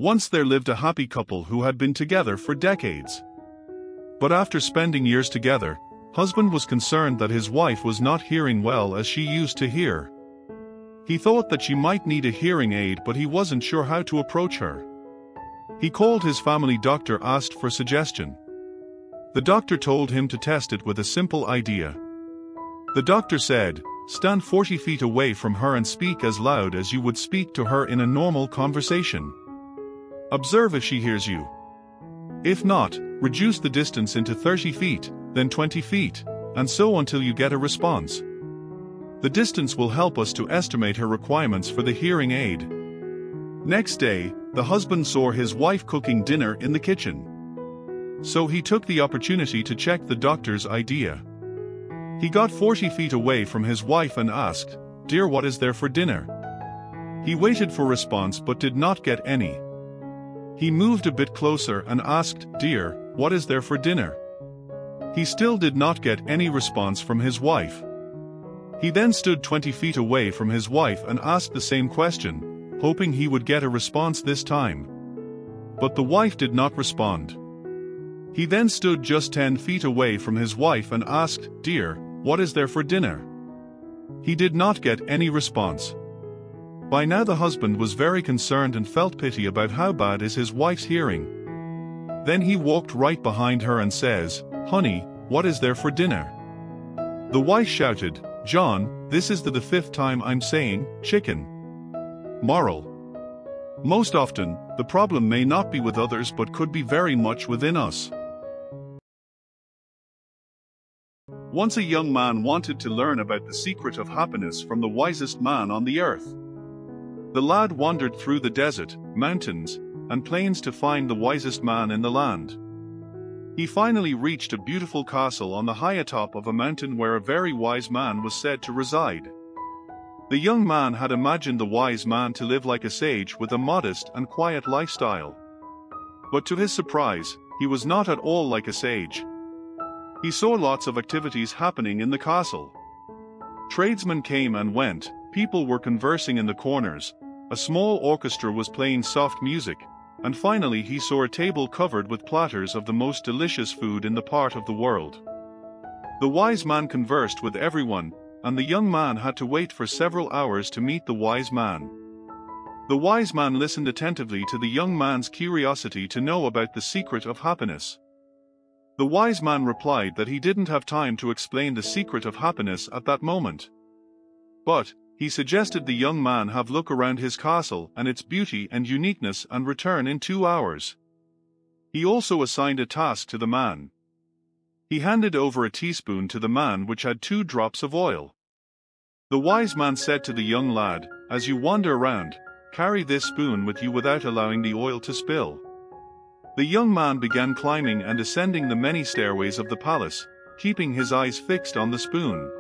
Once there lived a happy couple who had been together for decades. But after spending years together, husband was concerned that his wife was not hearing well as she used to hear. He thought that she might need a hearing aid, but he wasn't sure how to approach her. He called his family doctor, asked for suggestion. The doctor told him to test it with a simple idea. The doctor said, "Stand 40 feet away from her and speak as loud as you would speak to her in a normal conversation. Observe if she hears you. If not, reduce the distance into 30 feet, then 20 feet, and so until you get a response. The distance will help us to estimate her requirements for the hearing aid." Next day, the husband saw his wife cooking dinner in the kitchen. So he took the opportunity to check the doctor's idea. He got 40 feet away from his wife and asked, "Dear, what is there for dinner?" He waited for response but did not get any. He moved a bit closer and asked, "Dear, what is there for dinner?" He still did not get any response from his wife. He then stood 20 feet away from his wife and asked the same question, hoping he would get a response this time. But the wife did not respond. He then stood just 10 feet away from his wife and asked, "Dear, what is there for dinner?" He did not get any response. By now the husband was very concerned and felt pity about how bad is his wife's hearing. Then he walked right behind her and says, "Honey, what is there for dinner?" The wife shouted, "John, this is the 5th time I'm saying, chicken." Moral: most often, the problem may not be with others but could be very much within us. Once a young man wanted to learn about the secret of happiness from the wisest man on the earth. The lad wandered through the desert, mountains, and plains to find the wisest man in the land. He finally reached a beautiful castle on the high top of a mountain where a very wise man was said to reside. The young man had imagined the wise man to live like a sage with a modest and quiet lifestyle. But to his surprise, he was not at all like a sage. He saw lots of activities happening in the castle. Tradesmen came and went, people were conversing in the corners, a small orchestra was playing soft music, and finally he saw a table covered with platters of the most delicious food in the part of the world. The wise man conversed with everyone, and the young man had to wait for several hours to meet the wise man. The wise man listened attentively to the young man's curiosity to know about the secret of happiness. The wise man replied that he didn't have time to explain the secret of happiness at that moment. But he suggested the young man have a look around his castle and its beauty and uniqueness and return in 2 hours. He also assigned a task to the man. He handed over a teaspoon to the man which had 2 drops of oil. The wise man said to the young lad, "As you wander around, carry this spoon with you without allowing the oil to spill." The young man began climbing and ascending the many stairways of the palace, keeping his eyes fixed on the spoon.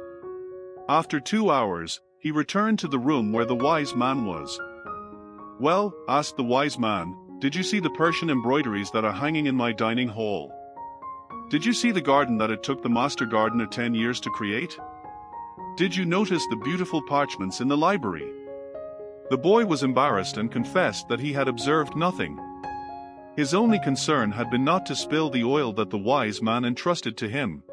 After 2 hours, he returned to the room where the wise man was. "Well," asked the wise man, "did you see the Persian embroideries that are hanging in my dining hall? Did you see the garden that it took the master gardener 10 years to create? Did you notice the beautiful parchments in the library?" The boy was embarrassed and confessed that he had observed nothing. His only concern had been not to spill the oil that the wise man entrusted to him.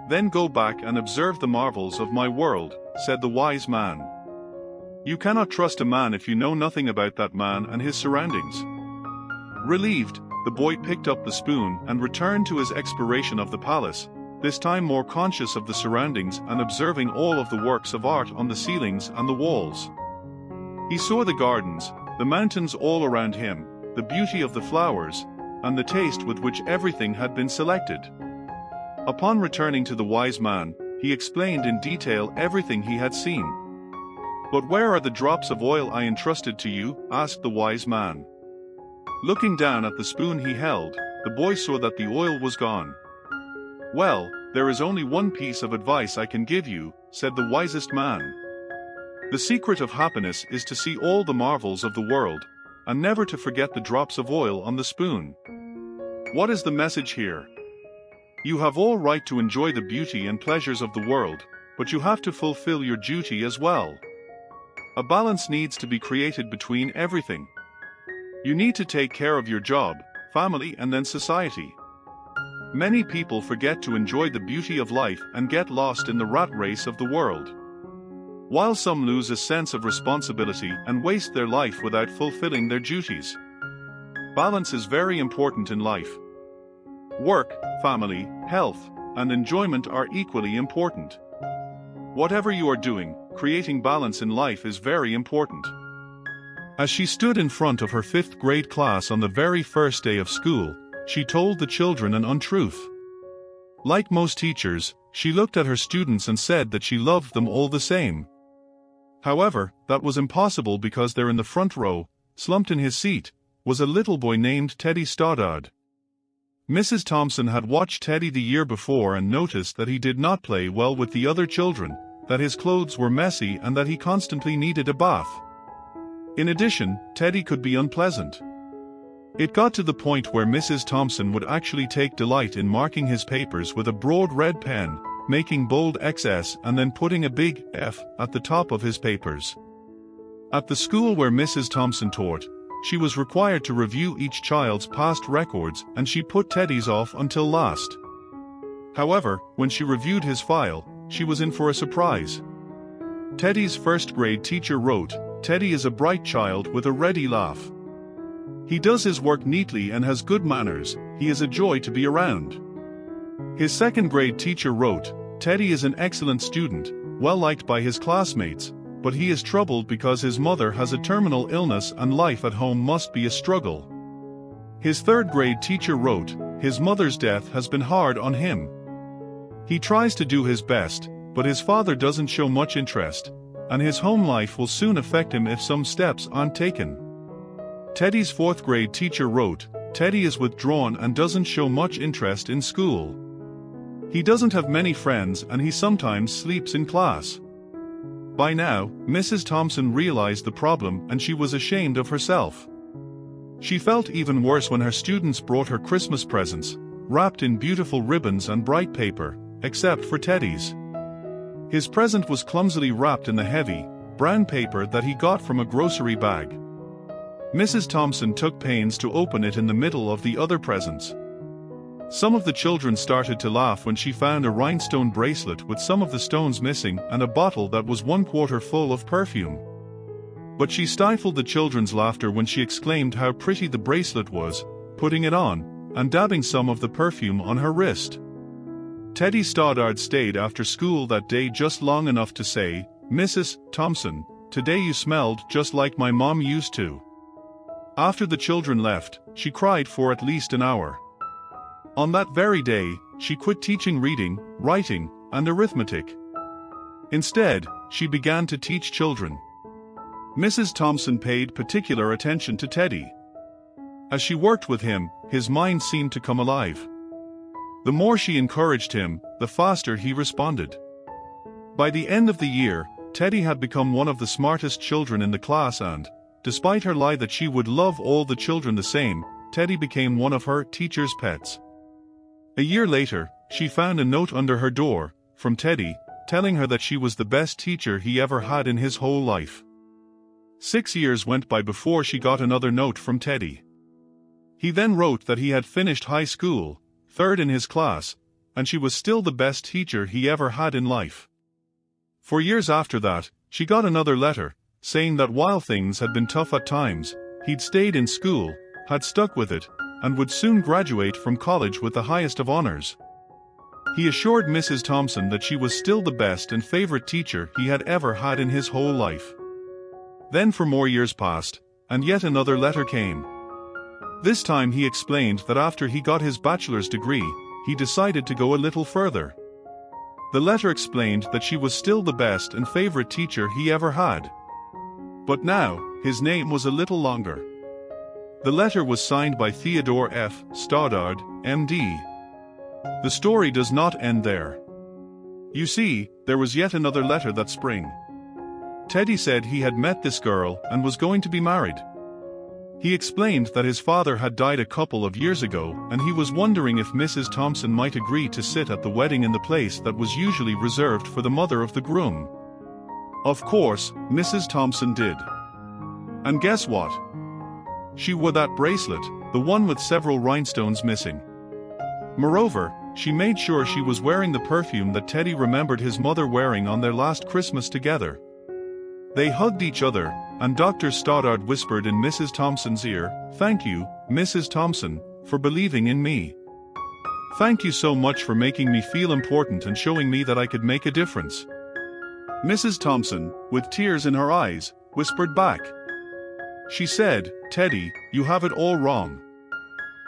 "Then go back and observe the marvels of my world," said the wise man. "You cannot trust a man if you know nothing about that man and his surroundings." Relieved, the boy picked up the spoon and returned to his exploration of the palace, this time more conscious of the surroundings and observing all of the works of art on the ceilings and the walls. He saw the gardens, the mountains all around him, the beauty of the flowers, and the taste with which everything had been selected. Upon returning to the wise man, he explained in detail everything he had seen. "But where are the drops of oil I entrusted to you?" asked the wise man. Looking down at the spoon he held, the boy saw that the oil was gone. "Well, there is only one piece of advice I can give you," said the wisest man. "The secret of happiness is to see all the marvels of the world, and never to forget the drops of oil on the spoon." What is the message here? You have all right to enjoy the beauty and pleasures of the world, but you have to fulfill your duty as well. A balance needs to be created between everything. You need to take care of your job, family, and then society. Many people forget to enjoy the beauty of life and get lost in the rat race of the world. While some lose a sense of responsibility and waste their life without fulfilling their duties. Balance is very important in life. Work, family, health, and enjoyment are equally important. Whatever you are doing, creating balance in life is very important. As she stood in front of her 5th grade class on the very first day of school, she told the children an untruth. Like most teachers, she looked at her students and said that she loved them all the same. However, that was impossible because there in the front row, slumped in his seat, was a little boy named Teddy Stoddard. Mrs. Thompson had watched Teddy the year before and noticed that he did not play well with the other children, that his clothes were messy and that he constantly needed a bath. In addition, Teddy could be unpleasant. It got to the point where Mrs. Thompson would actually take delight in marking his papers with a broad red pen, making bold XS and then putting a big F at the top of his papers. At the school where Mrs. Thompson taught, she was required to review each child's past records and she put Teddy's off until last. However, when she reviewed his file, she was in for a surprise. Teddy's 1st grade teacher wrote, "Teddy is a bright child with a ready laugh. He does his work neatly and has good manners, he is a joy to be around." His 2nd grade teacher wrote, "Teddy is an excellent student, well liked by his classmates, but he is troubled because his mother has a terminal illness and life at home must be a struggle." His 3rd grade teacher wrote, "His mother's death has been hard on him. He tries to do his best, but his father doesn't show much interest, and his home life will soon affect him if some steps aren't taken." Teddy's 4th grade teacher wrote, "Teddy is withdrawn and doesn't show much interest in school. He doesn't have many friends and he sometimes sleeps in class." By now, Mrs. Thompson realized the problem and she was ashamed of herself. She felt even worse when her students brought her Christmas presents, wrapped in beautiful ribbons and bright paper, except for Teddy's. His present was clumsily wrapped in the heavy, brown paper that he got from a grocery bag. Mrs. Thompson took pains to open it in the middle of the other presents. Some of the children started to laugh when she found a rhinestone bracelet with some of the stones missing and a bottle that was 1/4 full of perfume. But she stifled the children's laughter when she exclaimed how pretty the bracelet was, putting it on, and dabbing some of the perfume on her wrist. Teddy Stoddard stayed after school that day just long enough to say, "Mrs. Thompson, today you smelled just like my mom used to." After the children left, she cried for at least an hour. On that very day, she quit teaching reading, writing, and arithmetic. Instead, she began to teach children. Mrs. Thompson paid particular attention to Teddy. As she worked with him, his mind seemed to come alive. The more she encouraged him, the faster he responded. By the end of the year, Teddy had become one of the smartest children in the class and, despite her lie that she would love all the children the same, Teddy became one of her teacher's pets. A year later, she found a note under her door, from Teddy, telling her that she was the best teacher he ever had in his whole life. 6 years went by before she got another note from Teddy. He then wrote that he had finished high school, 3rd in his class, and she was still the best teacher he ever had in life. For years after that, she got another letter, saying that while things had been tough at times, he'd stayed in school, had stuck with it, and would soon graduate from college with the highest of honors. He assured Mrs. Thompson that she was still the best and favorite teacher he had ever had in his whole life. Then 4 more years passed, and yet another letter came. This time he explained that after he got his bachelor's degree, he decided to go a little further. The letter explained that she was still the best and favorite teacher he ever had. But now, his name was a little longer. The letter was signed by Theodore F. Stoddard, M.D. The story does not end there. You see, there was yet another letter that spring. Teddy said he had met this girl and was going to be married. He explained that his father had died a couple of years ago and he was wondering if Mrs. Thompson might agree to sit at the wedding in the place that was usually reserved for the mother of the groom. Of course, Mrs. Thompson did. And guess what? She wore that bracelet, the one with several rhinestones missing. Moreover, she made sure she was wearing the perfume that Teddy remembered his mother wearing on their last Christmas together. They hugged each other, and Dr. Stoddard whispered in Mrs. Thompson's ear, "Thank you, Mrs. Thompson, for believing in me. Thank you so much for making me feel important and showing me that I could make a difference." Mrs. Thompson, with tears in her eyes, whispered back. She said, "Teddy, you have it all wrong.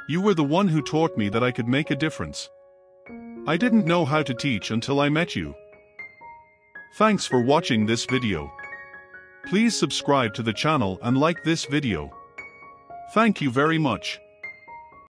You were the one who taught me that I could make a difference. I didn't know how to teach until I met you." Thanks for watching this video. Please subscribe to the channel and like this video. Thank you very much.